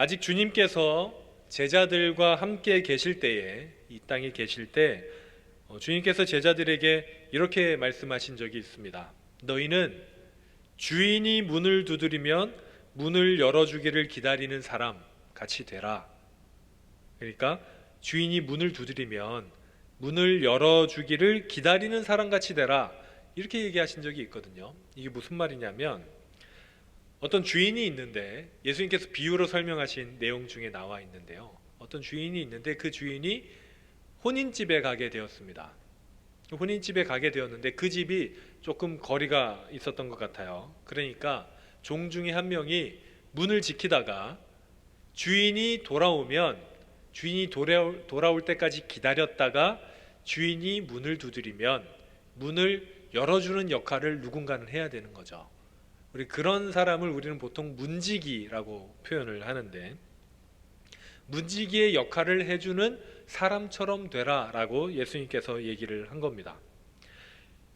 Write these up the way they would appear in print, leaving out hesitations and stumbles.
아직 주님께서 제자들과 함께 계실 때에, 이 땅에 계실 때 주님께서 제자들에게 이렇게 말씀하신 적이 있습니다. 너희는 주인이 문을 두드리면 문을 열어주기를 기다리는 사람 같이 되라. 그러니까 주인이 문을 두드리면 문을 열어주기를 기다리는 사람 같이 되라, 이렇게 얘기하신 적이 있거든요. 이게 무슨 말이냐면, 어떤 주인이 있는데, 예수님께서 비유로 설명하신 내용 중에 나와 있는데요, 어떤 주인이 있는데 그 주인이 혼인집에 가게 되었습니다. 혼인집에 가게 되었는데 그 집이 조금 거리가 있었던 것 같아요. 그러니까 종 중에 한 명이 문을 지키다가 주인이 돌아올 때까지 기다렸다가 주인이 문을 두드리면 문을 열어주는 역할을 누군가는 해야 되는 거죠. 우리 그런 사람을 우리는 보통 문지기라고 표현을 하는데, 문지기의 역할을 해주는 사람처럼 되라라고 예수님께서 얘기를 한 겁니다.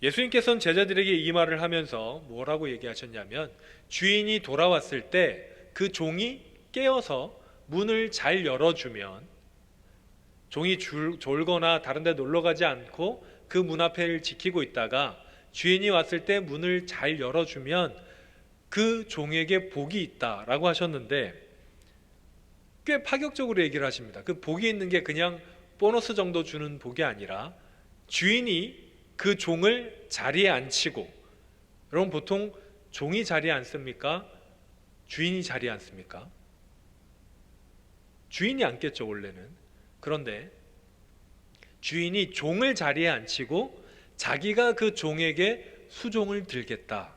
예수님께서는 제자들에게 이 말을 하면서 뭐라고 얘기하셨냐면, 주인이 돌아왔을 때 그 종이 깨어서 문을 잘 열어주면, 종이 졸거나 다른 데 놀러 가지 않고 그 문 앞에를 지키고 있다가 주인이 왔을 때 문을 잘 열어주면 그 종에게 복이 있다라고 하셨는데, 꽤 파격적으로 얘기를 하십니다. 그 복이 있는 게 그냥 보너스 정도 주는 복이 아니라 주인이 그 종을 자리에 앉히고, 여러분 보통 종이 자리에 앉습니까? 주인이 자리에 앉습니까? 주인이 앉겠죠, 원래는. 그런데 주인이 종을 자리에 앉히고 자기가 그 종에게 수종을 들겠다,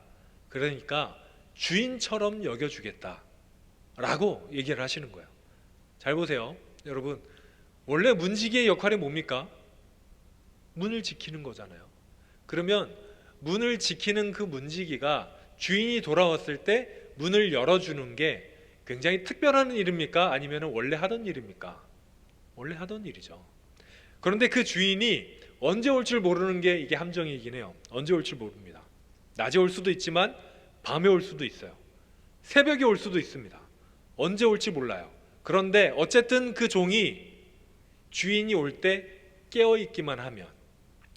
그러니까 주인처럼 여겨주겠다 라고 얘기를 하시는 거예요. 잘 보세요, 여러분. 원래 문지기의 역할이 뭡니까? 문을 지키는 거잖아요. 그러면 문을 지키는 그 문지기가 주인이 돌아왔을 때 문을 열어주는 게 굉장히 특별한 일입니까? 아니면 원래 하던 일입니까? 원래 하던 일이죠. 그런데 그 주인이 언제 올 줄 모르는 게 이게 함정이긴 해요. 언제 올 줄 모릅니다. 낮에 올 수도 있지만 밤에 올 수도 있어요. 새벽에 올 수도 있습니다. 언제 올지 몰라요. 그런데 어쨌든 그 종이 주인이 올 때 깨어있기만 하면,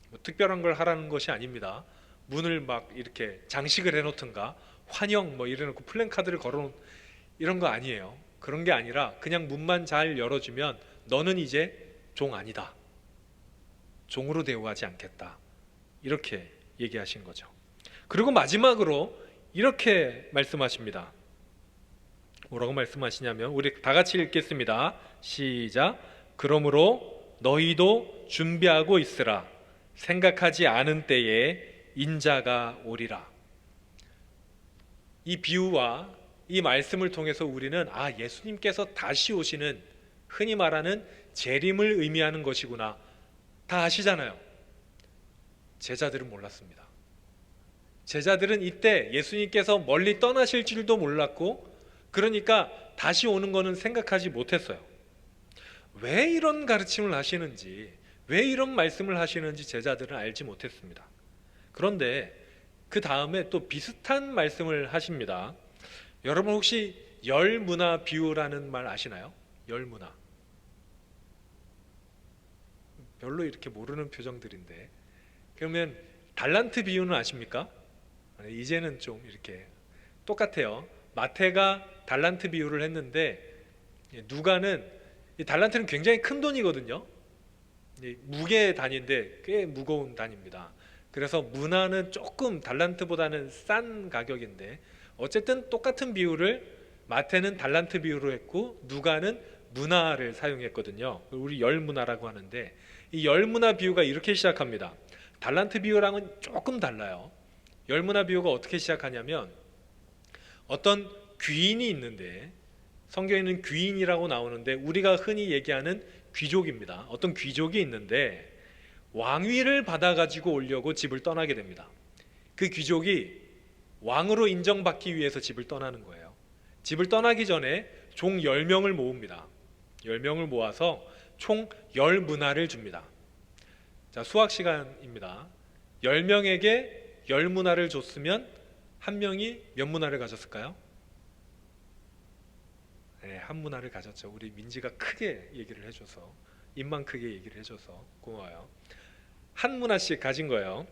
뭐 특별한 걸 하라는 것이 아닙니다. 문을 막 이렇게 장식을 해놓든가 환영 뭐 이래놓고 플랜카드를 걸어놓은 이런 거 아니에요. 그런 게 아니라 그냥 문만 잘 열어주면 너는 이제 종 아니다, 종으로 대우하지 않겠다, 이렇게 얘기하신 거죠. 그리고 마지막으로 이렇게 말씀하십니다. 뭐라고 말씀하시냐면, 우리 다 같이 읽겠습니다. 시작. 그러므로 너희도 준비하고 있으라. 생각하지 않은 때에 인자가 오리라. 이 비유와 이 말씀을 통해서 우리는 예수님께서 다시 오시는, 흔히 말하는 재림을 의미하는 것이구나, 다 아시잖아요. 제자들은 몰랐습니다. 제자들은 이때 예수님께서 멀리 떠나실 줄도 몰랐고, 그러니까 다시 오는 거는 생각하지 못했어요. 왜 이런 가르침을 하시는지, 왜 이런 말씀을 하시는지 제자들은 알지 못했습니다. 그런데 그 다음에 또 비슷한 말씀을 하십니다. 여러분 혹시 열문화 비유라는 말 아시나요? 열문화. 별로 이렇게 모르는 표정들인데, 그러면 달란트 비유는 아십니까? 이제는 좀 이렇게 똑같아요. 마태가 달란트 비유를 했는데 누가는, 이 달란트는 굉장히 큰 돈이거든요. 무게 단위인데 꽤 무거운 단위입니다. 그래서 문화는 조금 달란트보다는 싼 가격인데, 어쨌든 똑같은 비유를 마태는 달란트 비유로 했고 누가는 문화를 사용했거든요. 우리 열문화라고 하는데, 이 열문화 비유가 이렇게 시작합니다. 달란트 비유랑은 조금 달라요. 열문화 비유가 어떻게 시작하냐면, 어떤 귀인이 있는데, 성경에는 귀인이라고 나오는데 우리가 흔히 얘기하는 귀족입니다. 어떤 귀족이 있는데 왕위를 받아가지고 오려고 집을 떠나게 됩니다. 그 귀족이 왕으로 인정받기 위해서 집을 떠나는 거예요. 집을 떠나기 전에 종 10명을 모읍니다. 10명을 모아서 총 10문화를 줍니다. 자, 수학 시간입니다. 10명에게 10문화를 줬으면 한 명이 몇 문화를 가졌을까요? 네, 한 문화를 가졌죠. 우리 민지가 크게 얘기를 해줘서, 입만 크게 얘기를 해줘서 고마워요. 한 문화씩 가진 거예요.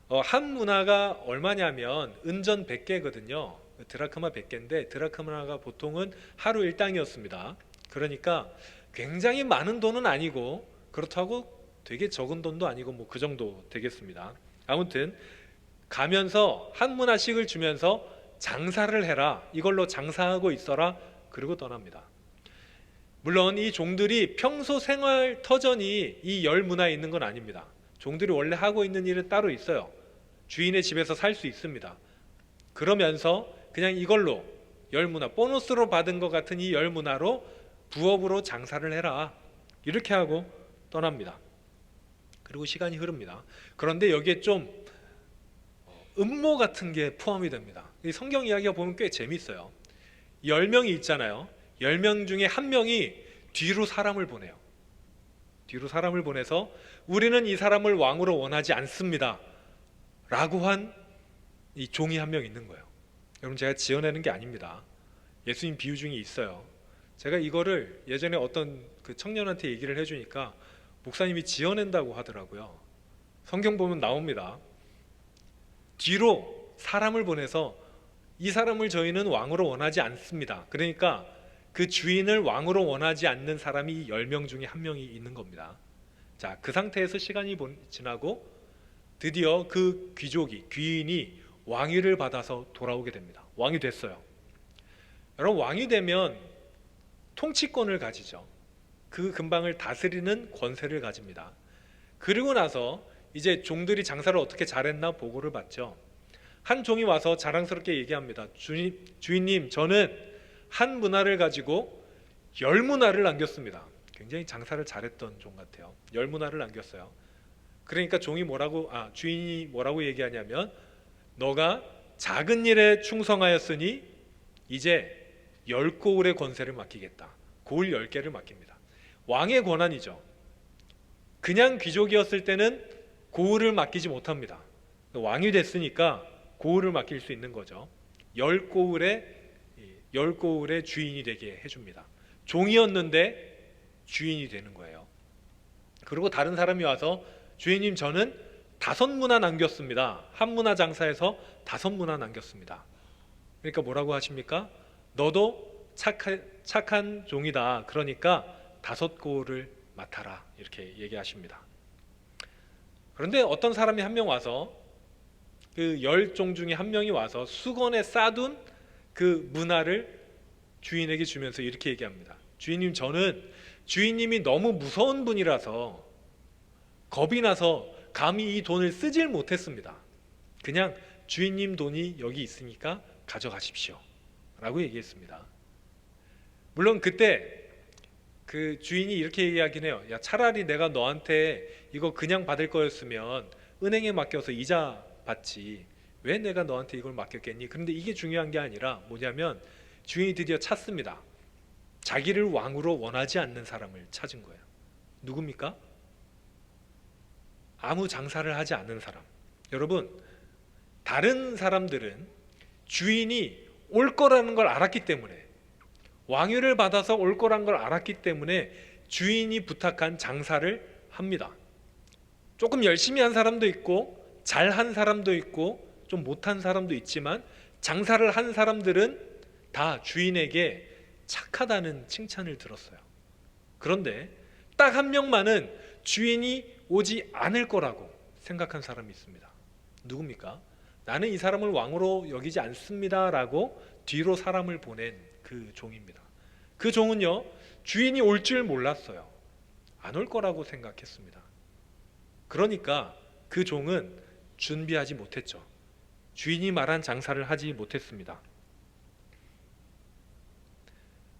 한 문화가 얼마냐면 은전 100개거든요. 드라크마 100개인데 드라크마가 보통은 하루 일당이었습니다. 그러니까 굉장히 많은 돈은 아니고 그렇다고 되게 적은 돈도 아니고 뭐 그 정도 되겠습니다. 아무튼 가면서 한 문화씩을 주면서 장사를 해라. 이걸로 장사하고 있어라. 그리고 떠납니다. 물론 이 종들이 평소 생활 터전이 이 열 문화에 있는 건 아닙니다. 종들이 원래 하고 있는 일은 따로 있어요. 주인의 집에서 살 수 있습니다. 그러면서 그냥 이걸로 열 문화, 보너스로 받은 것 같은 이 열 문화로 부업으로 장사를 해라. 이렇게 하고 떠납니다. 그리고 시간이 흐릅니다. 그런데 여기에 좀 음모 같은 게 포함이 됩니다. 이 성경 이야기가 보면 꽤 재밌어요. 10명이 있잖아요. 10명 중에 한 명이 뒤로 사람을 보내요. 뒤로 사람을 보내서 우리는 이 사람을 왕으로 원하지 않습니다. 라고 한 이 종이 한 명 있는 거예요. 여러분, 제가 지어내는 게 아닙니다. 예수님 비유 중에 있어요. 제가 이거를 예전에 어떤 그 청년한테 얘기를 해주니까 목사님이 지어낸다고 하더라고요. 성경 보면 나옵니다. 뒤로 사람을 보내서 이 사람을 저희는 왕으로 원하지 않습니다. 그러니까 그 주인을 왕으로 원하지 않는 사람이 10명 중에 한 명이 있는 겁니다. 자, 그 상태에서 시간이 지나고 드디어 그 귀인이 왕위를 받아서 돌아오게 됩니다. 왕이 됐어요. 여러분, 왕이 되면 통치권을 가지죠. 그 근방을 다스리는 권세를 가집니다. 그리고 나서 이제 종들이 장사를 어떻게 잘했나 보고를 받죠. 한 종이 와서 자랑스럽게 얘기합니다. 주인님, 저는 한 문화를 가지고 10문화를 남겼습니다. 굉장히 장사를 잘했던 종 같아요. 10문화를 남겼어요. 그러니까 주인이 뭐라고 얘기하냐면, 너가 작은 일에 충성하였으니 이제 10고을의 권세를 맡기겠다. 고을 10개를 맡깁니다. 왕의 권한이죠. 그냥 귀족이었을 때는 고을을 맡기지 못합니다. 왕이 됐으니까 고을을 맡길 수 있는 거죠. 10고을의 주인이 되게 해줍니다. 종이었는데 주인이 되는 거예요. 그리고 다른 사람이 와서, 주인님, 저는 5문화 남겼습니다. 한 문화 장사해서 5문화 남겼습니다. 그러니까 뭐라고 하십니까? 너도 착한 종이다. 그러니까 5고을을 맡아라. 이렇게 얘기하십니다. 그런데 어떤 사람이 한 명 와서, 그 10종 중에 한 명이 와서 수건에 싸둔 그 문화를 주인에게 주면서 이렇게 얘기합니다. 주인님, 저는 주인님이 너무 무서운 분이라서 겁이 나서 감히 이 돈을 쓰질 못했습니다. 그냥 주인님 돈이 여기 있으니까 가져가십시오. 라고 얘기했습니다. 물론 그때 그 주인이 이렇게 얘기하긴 해요. 야, 차라리 내가 너한테 이거 그냥 받을 거였으면 은행에 맡겨서 이자 받지. 왜 내가 너한테 이걸 맡겼겠니? 그런데 이게 중요한 게 아니라 뭐냐면, 주인이 드디어 찾습니다. 자기를 왕으로 원하지 않는 사람을 찾은 거예요. 누굽니까? 아무 장사를 하지 않는 사람. 여러분, 다른 사람들은 주인이 올 거라는 걸 알았기 때문에, 왕위를 받아서 올 거란 걸 알았기 때문에 주인이 부탁한 장사를 합니다. 조금 열심히 한 사람도 있고 잘한 사람도 있고 좀 못한 사람도 있지만, 장사를 한 사람들은 다 주인에게 착하다는 칭찬을 들었어요. 그런데 딱 한 명만은 주인이 오지 않을 거라고 생각한 사람이 있습니다. 누굽니까? 나는 이 사람을 왕으로 여기지 않습니다 라고 뒤로 사람을 보낸 그 종입니다. 그 종은요, 주인이 올 줄 몰랐어요. 안 올 거라고 생각했습니다. 그러니까 그 종은 준비하지 못했죠. 주인이 말한 장사를 하지 못했습니다.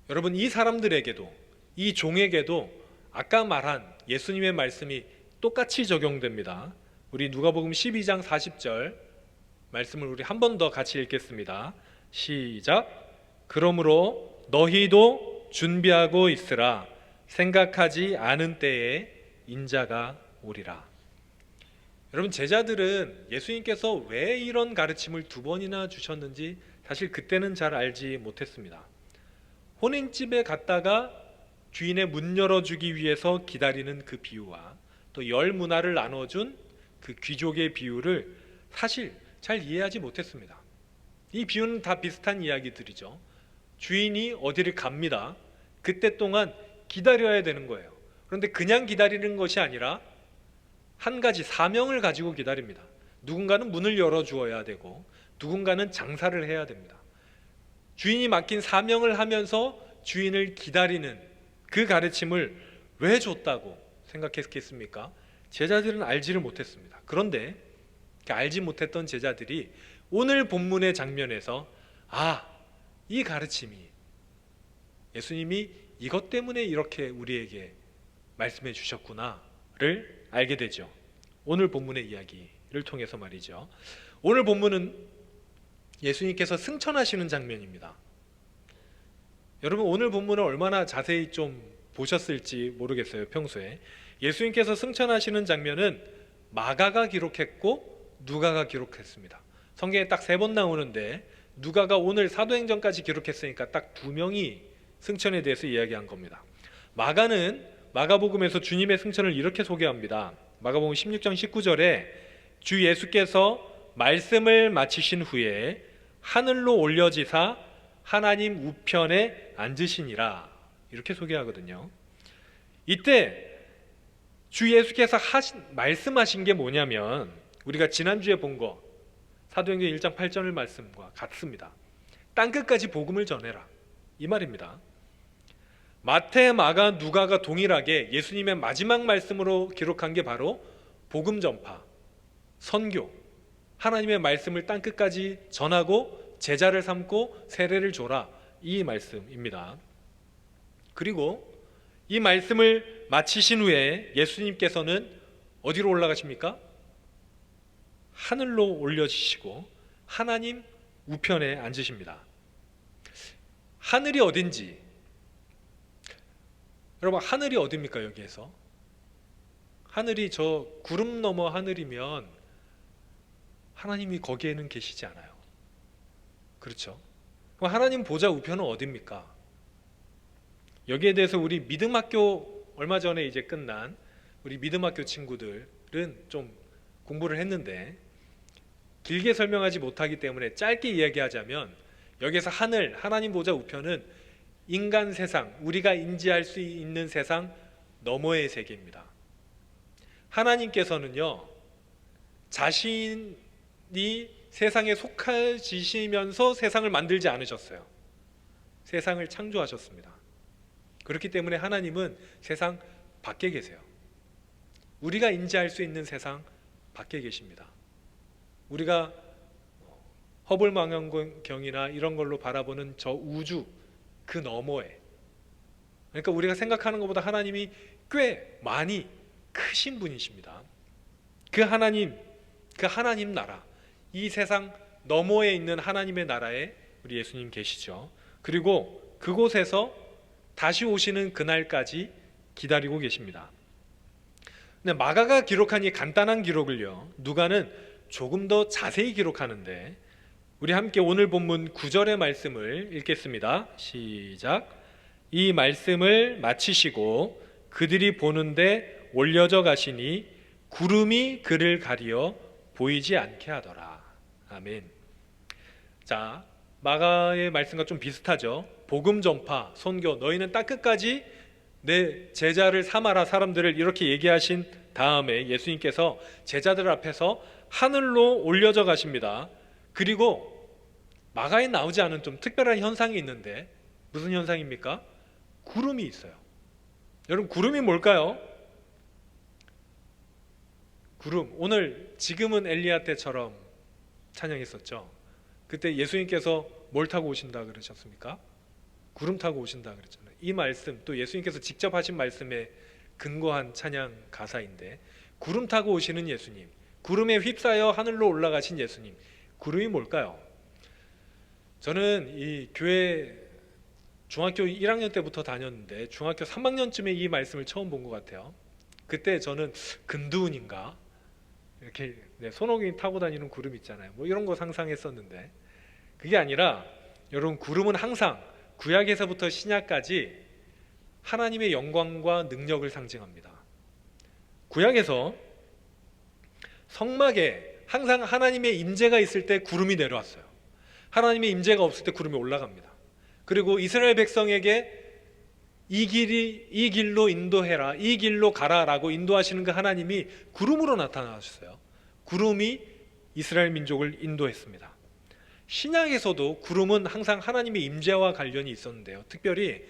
여러분, 이 사람들에게도, 이 종에게도 아까 말한 예수님의 말씀이 똑같이 적용됩니다. 우리 누가복음 12장 40절 말씀을 우리 한 번 더 같이 읽겠습니다. 시작. 그러므로 너희도 준비하고 있으라. 생각하지 않은 때에 인자가 오리라. 여러분, 제자들은 예수님께서 왜 이런 가르침을 2번이나 주셨는지 사실 그때는 잘 알지 못했습니다. 혼인집에 갔다가 주인의 문 열어주기 위해서 기다리는 그 비유와 또 열 문화를 나눠준 그 귀족의 비유를 사실 잘 이해하지 못했습니다. 이 비유는 다 비슷한 이야기들이죠. 주인이 어디를 갑니다. 그때 동안 기다려야 되는 거예요. 그런데 그냥 기다리는 것이 아니라 한 가지 사명을 가지고 기다립니다. 누군가는 문을 열어주어야 되고 누군가는 장사를 해야 됩니다. 주인이 맡긴 사명을 하면서 주인을 기다리는 그 가르침을 왜 줬다고 생각했겠습니까? 제자들은 알지를 못했습니다. 그런데 알지 못했던 제자들이 오늘 본문의 장면에서 이 가르침이 예수님이 이것 때문에 이렇게 우리에게 말씀해 주셨구나를 알게 되죠. 오늘 본문의 이야기를 통해서 말이죠. 오늘 본문은 예수님께서 승천하시는 장면입니다. 여러분 오늘 본문을 얼마나 자세히 좀 보셨을지 모르겠어요. 평소에 예수님께서 승천하시는 장면은 마가가 기록했고 누가가 기록했습니다. 성경에 딱 3번 나오는데 누가가 오늘 사도행전까지 기록했으니까 딱 2명이 승천에 대해서 이야기한 겁니다. 마가는 마가복음에서 주님의 승천을 이렇게 소개합니다. 마가복음 16장 19절에 주 예수께서 말씀을 마치신 후에 하늘로 올려지사 하나님 우편에 앉으시니라 이렇게 소개하거든요. 이때 주 예수께서 말씀하신 게 뭐냐면 우리가 지난주에 본 거 사도행전 1장 8절 말씀과 같습니다. 땅끝까지 복음을 전해라 이 말입니다. 마태, 마가, 누가가 동일하게 예수님의 마지막 말씀으로 기록한 게 바로 복음 전파, 선교, 하나님의 말씀을 땅끝까지 전하고 제자를 삼고 세례를 줘라 이 말씀입니다. 그리고 이 말씀을 마치신 후에 예수님께서는 어디로 올라가십니까? 하늘로 올려지시고 하나님 우편에 앉으십니다. 하늘이 어딘지 여러분 하늘이 어딥니까? 여기에서 하늘이 저 구름 너머 하늘이면 하나님이 거기에는 계시지 않아요. 그렇죠? 그럼 하나님 보좌 우편은 어딥니까? 여기에 대해서 우리 믿음학교 얼마 전에 이제 끝난 우리 믿음학교 친구들은 좀 공부를 했는데 길게 설명하지 못하기 때문에 짧게 이야기하자면 여기서 하나님 보좌 우편은 인간 세상, 우리가 인지할 수 있는 세상 너머의 세계입니다. 하나님께서는요 자신이 세상에 속하시면서 세상을 만들지 않으셨어요. 세상을 창조하셨습니다. 그렇기 때문에 하나님은 세상 밖에 계세요. 우리가 인지할 수 있는 세상 밖에 계십니다. 우리가 허블 망원경이나 이런 걸로 바라보는 저 우주 그 너머에, 그러니까 우리가 생각하는 것보다 하나님이 꽤 많이 크신 분이십니다. 그 하나님 나라, 이 세상 너머에 있는 하나님의 나라에 우리 예수님 계시죠. 그리고 그곳에서 다시 오시는 그날까지 기다리고 계십니다. 근데 마가가 기록한 이 간단한 기록을요 누가는 조금 더 자세히 기록하는데 우리 함께 오늘 본문 9절의 말씀을 읽겠습니다. 시작. 이 말씀을 마치시고 그들이 보는데 올려져 가시니 구름이 그를 가리어 보이지 않게 하더라. 아멘. 자, 마가의 말씀과 좀 비슷하죠. 복음 전파, 선교, 너희는 땅끝까지 내 제자를 삼아라 사람들을 이렇게 얘기하신 다음에 예수님께서 제자들 앞에서 하늘로 올려져 가십니다. 그리고 마가에 나오지 않은 좀 특별한 현상이 있는데 무슨 현상입니까? 구름이 있어요. 여러분 구름이 뭘까요? 구름, 오늘 지금은 엘리야 때처럼 찬양했었죠. 그때 예수님께서 뭘 타고 오신다 그러셨습니까? 구름 타고 오신다 그랬잖아요. 이 말씀 또 예수님께서 직접 하신 말씀에 근거한 찬양 가사인데 구름 타고 오시는 예수님, 구름에 휩싸여 하늘로 올라가신 예수님, 구름이 뭘까요? 저는 이 교회 중학교 1학년 때부터 다녔는데 중학교 3학년쯤에 이 말씀을 처음 본 것 같아요. 그때 저는 근두운인가 이렇게 손오공이 타고 다니는 구름 있잖아요. 뭐 이런 거 상상했었는데 그게 아니라 여러분 구름은 항상 구약에서부터 신약까지 하나님의 영광과 능력을 상징합니다. 구약에서 성막에 항상 하나님의 임재가 있을 때 구름이 내려왔어요. 하나님의 임재가 없을 때 구름이 올라갑니다. 그리고 이스라엘 백성에게 이 길로 인도해라, 이 길로 가라라고 인도하시는 그 하나님이 구름으로 나타나셨어요. 구름이 이스라엘 민족을 인도했습니다. 신약에서도 구름은 항상 하나님의 임재와 관련이 있었는데요. 특별히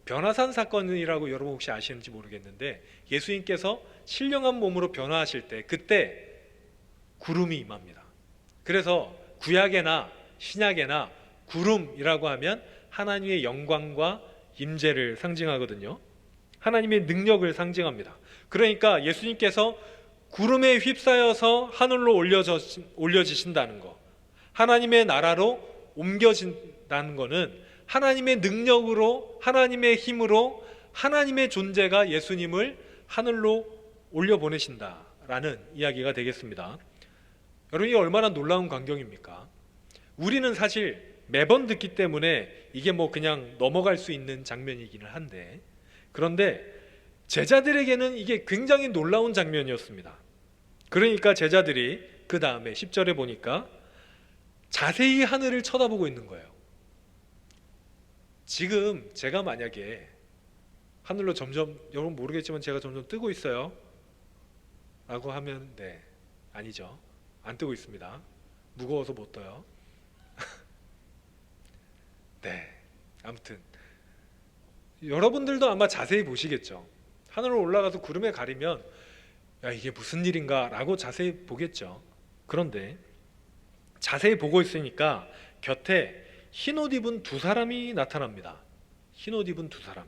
변화산 사건이라고 여러분 혹시 아시는지 모르겠는데, 예수님께서 신령한 몸으로 변화하실 때 그때 구름이 임합니다. 그래서 구약에나 신약에나 구름이라고 하면 하나님의 영광과 임재를 상징하거든요. 하나님의 능력을 상징합니다. 그러니까 예수님께서 구름에 휩싸여서 하늘로 올려지신다는 것, 하나님의 나라로 옮겨진다는 것은 하나님의 능력으로, 하나님의 힘으로 하나님의 존재가 예수님을 하늘로 올려보내신다라는 이야기가 되겠습니다. 여러분, 이게 얼마나 놀라운 광경입니까? 우리는 사실 매번 듣기 때문에 이게 뭐 그냥 넘어갈 수 있는 장면이기는 한데, 그런데 제자들에게는 이게 굉장히 놀라운 장면이었습니다. 그러니까 제자들이 그 다음에 10절에 보니까 자세히 하늘을 쳐다보고 있는 거예요. 지금 제가 만약에 하늘로 점점, 여러분 모르겠지만 제가 점점 뜨고 있어요 라고 하면 네, 아니죠. 안 뜨고 있습니다. 무거워서 못 떠요. 네, 아무튼 여러분들도 아마 자세히 보시겠죠. 하늘로 올라가서 구름에 가리면 야, 이게 무슨 일인가 라고 자세히 보겠죠. 그런데 자세히 보고 있으니까 곁에 흰옷 입은 두 사람이 나타납니다. 흰옷 입은 두 사람.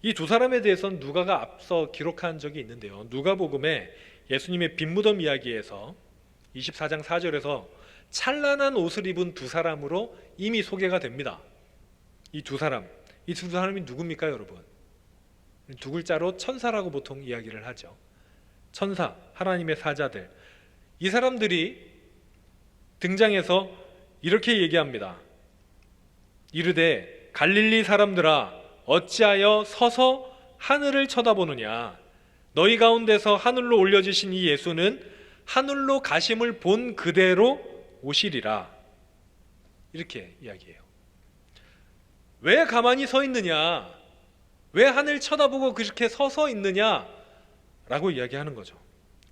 이 두 사람에 대해서는 누가가 앞서 기록한 적이 있는데요. 누가복음에 예수님의 빈무덤 이야기에서 24장 4절에서 찬란한 옷을 입은 두 사람으로 이미 소개가 됩니다. 이 두 사람이 누굽니까, 여러분? 두 글자로 천사라고 보통 이야기를 하죠. 천사, 하나님의 사자들. 이 사람들이 등장해서 이렇게 얘기합니다. 이르되 갈릴리 사람들아, 어찌하여 서서 하늘을 쳐다보느냐? 너희 가운데서 하늘로 올려지신 이 예수는 하늘로 가심을 본 그대로 오시리라. 이렇게 이야기해요. 왜 가만히 서 있느냐? 왜 하늘 쳐다보고 그렇게 서서 있느냐? 라고 이야기하는 거죠.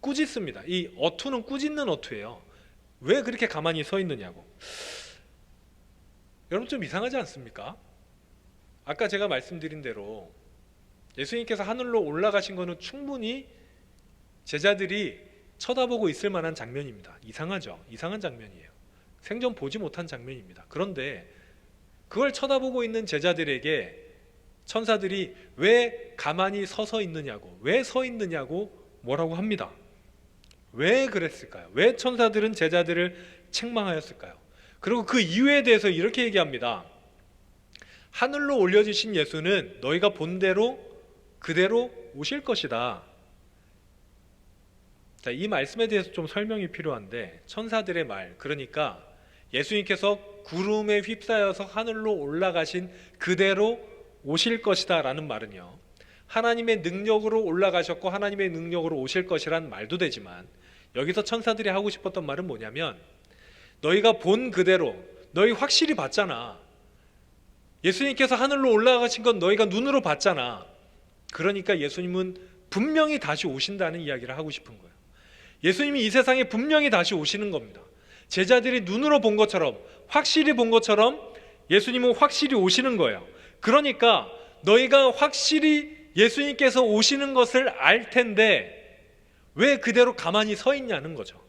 꾸짖습니다. 이 어투는 꾸짖는 어투예요. 왜 그렇게 가만히 서 있느냐고. 여러분 좀 이상하지 않습니까? 아까 제가 말씀드린 대로 예수님께서 하늘로 올라가신 것은 충분히 제자들이 쳐다보고 있을 만한 장면입니다. 이상하죠? 이상한 장면이에요. 생전 보지 못한 장면입니다. 그런데 그걸 쳐다보고 있는 제자들에게 천사들이 왜 가만히 서서 있느냐고, 왜 서 있느냐고 뭐라고 합니다. 왜 그랬을까요? 왜 천사들은 제자들을 책망하였을까요? 그리고 그 이유에 대해서 이렇게 얘기합니다. 하늘로 올려지신 예수는 너희가 본 대로 그대로 오실 것이다. 자, 이 말씀에 대해서 좀 설명이 필요한데, 천사들의 말, 그러니까 예수님께서 구름에 휩싸여서 하늘로 올라가신 그대로 오실 것이다 라는 말은요, 하나님의 능력으로 올라가셨고 하나님의 능력으로 오실 것이란 말도 되지만, 여기서 천사들이 하고 싶었던 말은 뭐냐면, 너희가 본 그대로, 너희 확실히 봤잖아. 예수님께서 하늘로 올라가신 건 너희가 눈으로 봤잖아. 그러니까 예수님은 분명히 다시 오신다는 이야기를 하고 싶은 거예요. 예수님이 이 세상에 분명히 다시 오시는 겁니다. 제자들이 눈으로 본 것처럼, 확실히 본 것처럼 예수님은 확실히 오시는 거예요. 그러니까 너희가 확실히 예수님께서 오시는 것을 알 텐데 왜 그대로 가만히 서 있냐는 거죠.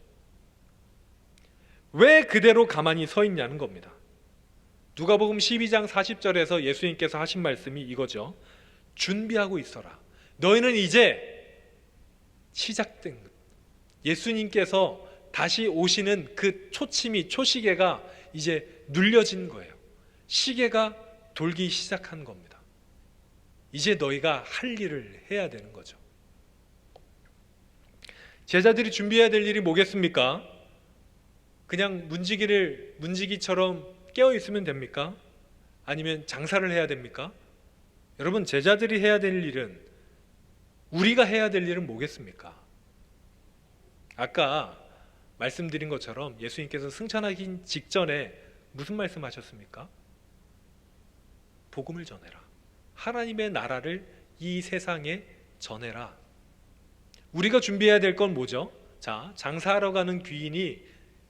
왜 그대로 가만히 서 있냐는 겁니다. 누가복음 12장 40절에서 예수님께서 하신 말씀이 이거죠. 준비하고 있어라. 너희는 이제 시작된 것, 예수님께서 다시 오시는 그 초침이, 초시계가 이제 눌려진 거예요. 시계가 돌기 시작한 겁니다. 이제 너희가 할 일을 해야 되는 거죠. 제자들이 준비해야 될 일이 뭐겠습니까? 그냥 문지기처럼 깨어 있으면 됩니까? 아니면 장사를 해야 됩니까? 여러분, 제자들이 해야 될 일은, 우리가 해야 될 일은 뭐겠습니까? 아까 말씀드린 것처럼 예수님께서 승천하기 직전에 무슨 말씀하셨습니까? 복음을 전해라. 하나님의 나라를 이 세상에 전해라. 우리가 준비해야 될 건 뭐죠? 자, 장사하러 가는 귀인이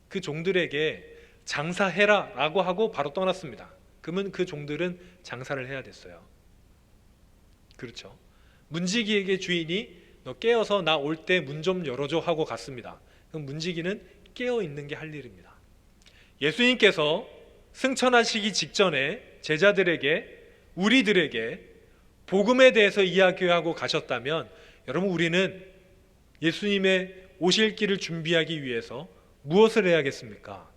그 종들에게 장사해라 라고 하고 바로 떠났습니다. 그러면 그 종들은 장사를 해야 됐어요. 그렇죠? 문지기에게 주인이 너 깨어서 나 올 때 문 좀 열어줘 하고 갔습니다. 그럼 문지기는 깨어 있는 게 할 일입니다. 예수님께서 승천하시기 직전에 제자들에게, 우리들에게 복음에 대해서 이야기하고 가셨다면, 여러분, 우리는 예수님의 오실 길을 준비하기 위해서 무엇을 해야겠습니까?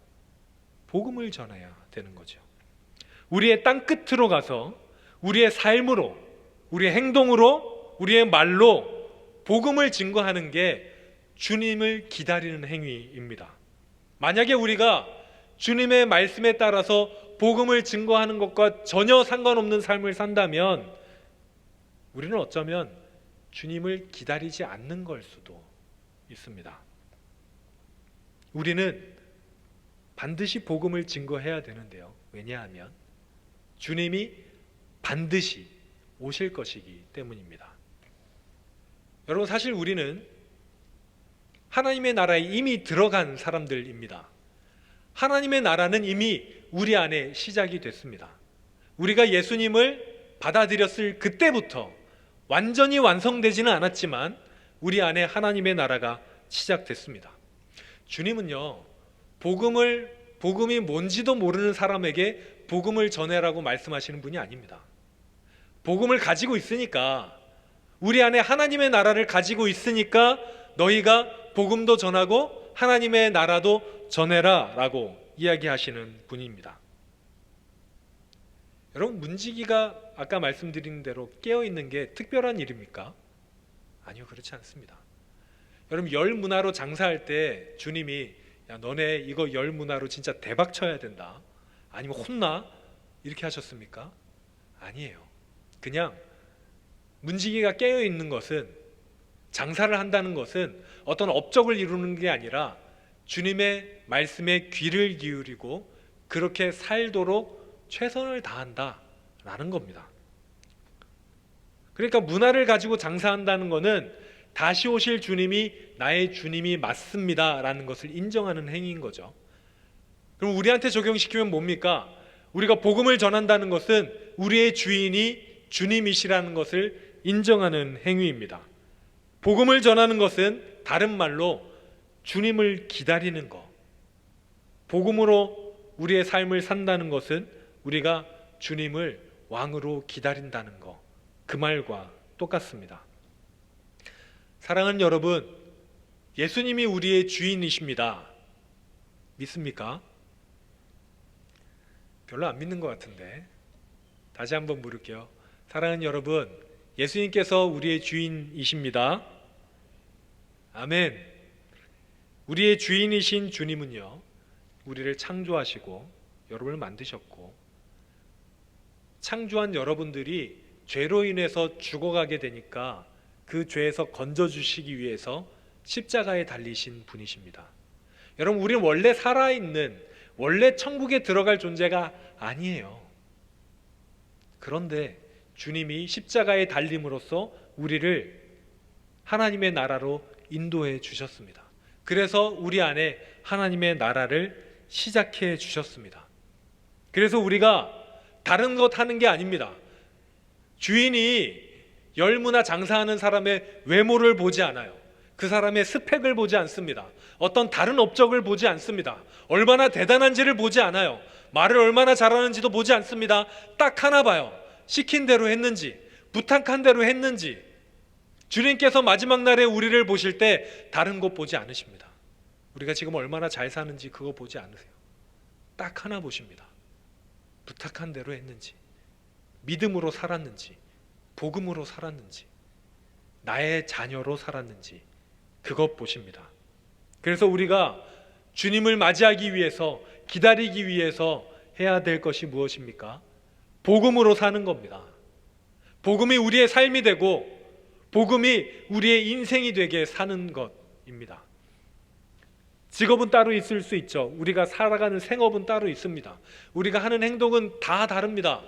복음을 전해야 되는 거죠. 우리의 땅 끝으로 가서 우리의 삶으로, 우리의 행동으로, 우리의 말로 복음을 증거하는 게 주님을 기다리는 행위입니다. 만약에 우리가 주님의 말씀에 따라서 복음을 증거하는 것과 전혀 상관없는 삶을 산다면 우리는 어쩌면 주님을 기다리지 않는 걸 수도 있습니다. 우리는 반드시 복음을 증거해야 되는데요. 왜냐하면 주님이 반드시 오실 것이기 때문입니다. 여러분, 사실 우리는 하나님의 나라에 이미 들어간 사람들입니다. 하나님의 나라는 이미 우리 안에 시작이 됐습니다. 우리가 예수님을 받아들였을 그때부터 완전히 완성되지는 않았지만 우리 안에 하나님의 나라가 시작됐습니다. 주님은요, 복음이 뭔지도 모르는 사람에게 복음을 전해라고 말씀하시는 분이 아닙니다. 복음을 가지고 있으니까, 우리 안에 하나님의 나라를 가지고 있으니까 너희가 복음도 전하고 하나님의 나라도 전해라 라고 이야기하시는 분입니다. 여러분, 문지기가 아까 말씀드린 대로 깨어있는 게 특별한 일입니까? 아니요, 그렇지 않습니다. 여러분, 열 문화로 장사할 때 주님이 야, 너네 이거 열 문화로 진짜 대박 쳐야 된다, 아니면 혼나, 이렇게 하셨습니까? 아니에요. 그냥 문지기가 깨어있는 것은, 장사를 한다는 것은 어떤 업적을 이루는 게 아니라 주님의 말씀에 귀를 기울이고 그렇게 살도록 최선을 다한다라는 겁니다. 그러니까 문화를 가지고 장사한다는 것은 다시 오실 주님이 나의 주님이 맞습니다 라는 것을 인정하는 행위인 거죠. 그럼 우리한테 적용시키면 뭡니까? 우리가 복음을 전한다는 것은 우리의 주인이 주님이시라는 것을 인정하는 행위입니다. 복음을 전하는 것은 다른 말로 주님을 기다리는 것, 복음으로 우리의 삶을 산다는 것은 우리가 주님을 왕으로 기다린다는 것, 그 말과 똑같습니다. 사랑하는 여러분, 예수님이 우리의 주인이십니다. 믿습니까? 별로 안 믿는 것 같은데 다시 한번 물을게요. 사랑하는 여러분, 예수님께서 우리의 주인이십니다. 아멘. 우리의 주인이신 주님은요, 우리를 창조하시고 여러분을 만드셨고, 창조한 여러분들이 죄로 인해서 죽어가게 되니까 그 죄에서 건져주시기 위해서 십자가에 달리신 분이십니다. 여러분, 우리는 원래 살아있는, 원래 천국에 들어갈 존재가 아니에요. 그런데 주님이 십자가에 달림으로써 우리를 하나님의 나라로 인도해 주셨습니다. 그래서 우리 안에 하나님의 나라를 시작해 주셨습니다. 그래서 우리가 다른 것 하는 게 아닙니다. 주인이 열무나 장사하는 사람의 외모를 보지 않아요. 그 사람의 스펙을 보지 않습니다. 어떤 다른 업적을 보지 않습니다. 얼마나 대단한지를 보지 않아요. 말을 얼마나 잘하는지도 보지 않습니다. 딱 하나 봐요. 시킨 대로 했는지, 부탁한 대로 했는지. 주님께서 마지막 날에 우리를 보실 때 다른 것 보지 않으십니다. 우리가 지금 얼마나 잘 사는지 그거 보지 않으세요. 딱 하나 보십니다. 부탁한 대로 했는지, 믿음으로 살았는지, 복음으로 살았는지, 나의 자녀로 살았는지, 그것 보십니다. 그래서 우리가 주님을 맞이하기 위해서, 기다리기 위해서 해야 될 것이 무엇입니까? 복음으로 사는 겁니다. 복음이 우리의 삶이 되고 복음이 우리의 인생이 되게 사는 것입니다. 직업은 따로 있을 수 있죠. 우리가 살아가는 생업은 따로 있습니다. 우리가 하는 행동은 다 다릅니다.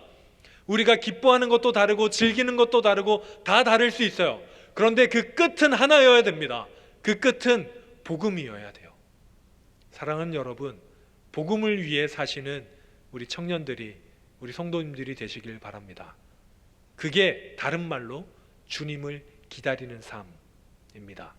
우리가 기뻐하는 것도 다르고 즐기는 것도 다르고 다 다를 수 있어요. 그런데 그 끝은 하나여야 됩니다. 그 끝은 복음이어야 돼요. 사랑하는 여러분, 복음을 위해 사시는 우리 청년들이, 우리 성도님들이 되시길 바랍니다. 그게 다른 말로 주님을 기다리는 삶입니다.